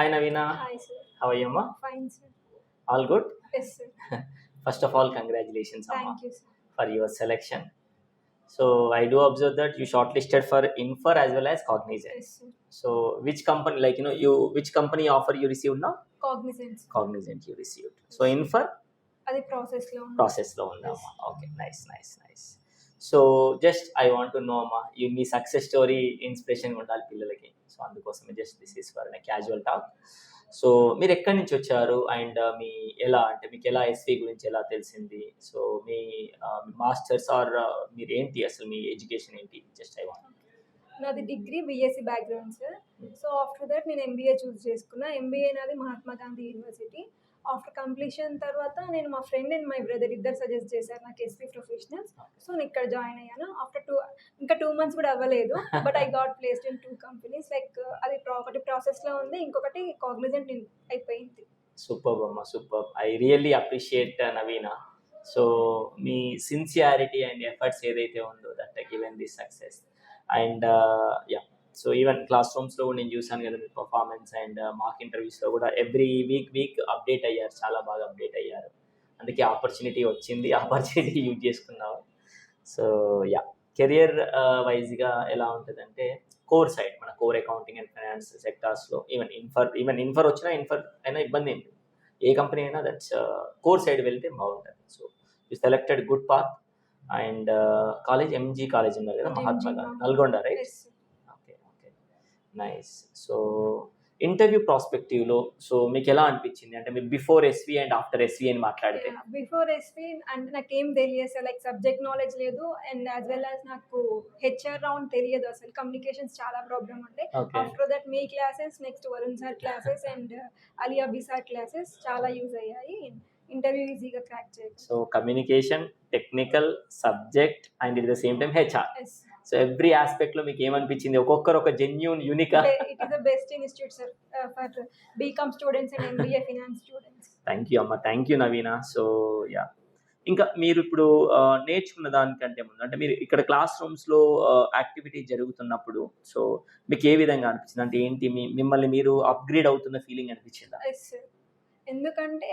Hi Navina, Hi, sir. how are you, Amma? Fine, sir. All good? Yes, sir. First of all, congratulations, Amma, Thank you, sir. for your selection. So I do observe that you shortlisted for Infer as well as Cognizant. Yes, sir. So which company, which company offer you received now? Cognizant, sir. Cognizant you received. So Infer అది process లో ఉంది. process లో ఉందా అమ్మా? Okay, nice. So just I want to know అమ్మా, మీ success story inspiration ఉండాలి పిల్లలకి. So అందుకోసమే just this is for casual talk. So మీరు ఎక్కడి నుంచి వచ్చారు అండ్ మీ మీకు ఎలా ఎస్వి గురించి ఎలా తెలిసింది? సో మీ మాస్టర్స్ ఆర్ మీరు ఏంటి అసలు మీ ఎడ్యుకేషన్ ఏంటి? Just I want. నాది degree BSc background, sir. So after that నేను ఎంబీఏ చూస్ చేసుకున్నా. ఎంబీఏ నాది Mahatma Gandhi university. After completion తర్వాత నేను మా ఫ్రెండ్ అండ్ మై బ్రదర్ ఇద్దరు సజెస్ట్ చేశారు నాకు ఎస్పీ ప్రొఫెషనల్స్. సో నేను ఇక్కడ జాయిన్ అయ్యాను. ఆఫ్టర్ ఇంకా 2 months కూడా అవ్వలేదు, but I got placed in 2 companies. Like అది ఒకటి ప్రాసెస్లో ఉంది, ఇంకొకటి కాగ్నిజెంట్ అయిపోయింది. సూపర్ అమ్మా, super. I really appreciate Naveena. So మీ సిన్సియారిటీ అండ్ ఎఫర్ట్స్ ఏదైతే ఉందో that given this success. And yeah, so even class రూమ్స్లో కూడా నేను చూసాను కదా మీ పర్ఫార్మెన్స్, అండ్ మాక్ ఇంటర్వ్యూస్లో కూడా ఎవ్రీ వీక్ అప్డేట్ అయ్యారు, చాలా బాగా అప్డేట్ అయ్యారు. అందుకే ఆపర్చునిటీ వచ్చింది, ఆపర్చునిటీ యూజ్ చేసుకున్నావు. సో యా, కెరియర్ వైజ్గా ఎలా ఉంటుందంటే కోర్ సైడ్, మన కోర్ అకౌంటింగ్ అండ్ ఫైనాన్స్ సెక్టార్స్లో ఈవెన్ ఇన్ఫర్ వచ్చినా ఇన్ఫర్ అయినా ఇబ్బంది ఏంటి, ఏ కంపెనీ అయినా దట్స్ కోర్ సైడ్ వెళ్తే బాగుంటుంది. So you selected good path. And college MG college ఉన్నారు కదా, Mahatma Gandhi, Nalgonda, right? Okay, nice. So interview ప్రాస్పెక్టివ్లో సో మీకు ఎలా అనిపించింది? అంటే మీరు before SV and after SV అని మాట్లాడితే. బిఫోర్ ఎస్వి అంటే నాకేం తెలియదు సార్, లైక్ సబ్జెక్ట్ నాలెడ్జ్ లేదు, అండ్ యాజ్ వెల్ యాజ్ నాకు హెచ్ఆర్ రౌండ్ తెలియదు అసలు. కమ్యూనికేషన్స్ చాలా ప్రాబ్లమ్ ఉండే. ఆఫ్టర్ దట్ మీ classes, next Varun sir classes and Ali Abi sir classes చాలా యూజ్ అయ్యాయి. ఇంటర్వ్యూ ఈజీగా క్రాక్ చేయొచ్చు. So communication, technical, subject and it the same time HR. So every aspect లో మీకు ఏమనిపించింది? ఒక్కొక్కరు ఒక genuine unique. It is the best institute sir for BCom students and MBA finance students. Thank you అమ్మ, thank you Naveena. So yeah, ఇంకా మీరు ఇప్పుడు నేర్చుకున్న దానికంటే ముందు అంటే మీరు ఇక్కడ క్లాస్ రూమ్స్ లో యాక్టివిటీ జరుగుతున్నప్పుడు సో మీకు ఏ విధంగా అనిపించింది? అంటే ఏంటి మిమ్మల్ని మీరు అప్గ్రేడ్ అవుతున్న ఫీలింగ్ అనిపించిందా? ఎందుకంటే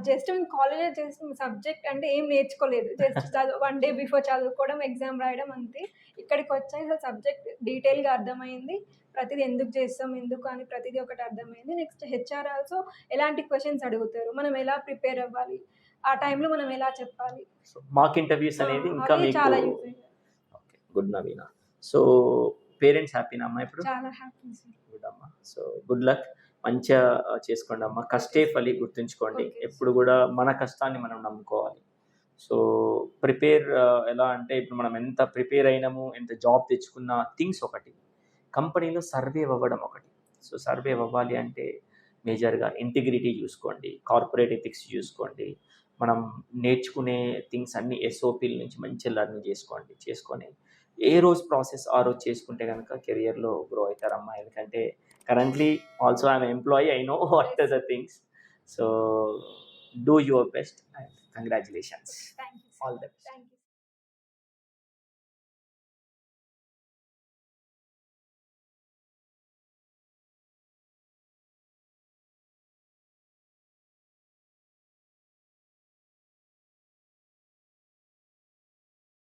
జస్ట్ మేము కాలేజ్లో చేసిన సబ్జెక్ట్ అంటే ఏం నేర్చుకోలేదు. జస్ట్ 1 day బిఫోర్ చదువుకోవడం, ఎగ్జామ్ రాయడం అంతే. ఇక్కడికి వచ్చాక అసలు సబ్జెక్ట్ డీటెయిల్గా అర్థమైంది. ప్రతిదీ ఎందుకు చేస్తాం, ఎందుకు అని ప్రతిదీ ఒకటి అర్థమైంది. నెక్స్ట్ హెచ్ఆర్ ఆల్సో ఎలాంటి క్వశ్చన్స్ అడుగుతారు, మనం ఎలా ప్రిపేర్ అవ్వాలి, ఆ టైంలో మనం ఎలా చెప్పాలి. మాక్ ఇంటర్వ్యూస్ అనేది ఇంకా మీకు చాలా యూజ్ అయ్యాయి. Okay, good Naveena. So parents హ్యాపీనా అమ్మా ఇప్పుడు? చాలా హ్యాపీ సార్. గుడ్ అమ్మా. సో గుడ్ లక్, మంచిగా చేసుకోండి అమ్మ. కష్టే ఫలి గుర్తుంచుకోండి. ఎప్పుడు కూడా మన కష్టాన్ని మనం నమ్ముకోవాలి. సో ప్రిపేర్ ఎలా అంటే ఇప్పుడు మనం ఎంత ప్రిపేర్ అయినాము, ఎంత జాబ్ తెచ్చుకున్న థింగ్స్ ఒకటి, కంపెనీలో సర్వైవ్ అవ్వడం ఒకటి. సో సర్వైవ్ అవ్వాలి అంటే మేజర్గా ఇంటిగ్రిటీ చూసుకోండి, కార్పొరేట్ ఎథిక్స్ చూసుకోండి. మనం నేర్చుకునే థింగ్స్ అన్ని ఎస్ఓపీల నుంచి మంచిగా లర్న్ చేసుకొని ఏ రోజు ప్రాసెస్ ఆ రోజు చేసుకుంటే కనుక కెరియర్లో గ్రో అవుతారమ్మా. ఎందుకంటే currently also I'm an employee, I know what are the things. So do your best and congratulations. Thank you. All the best. Thank you.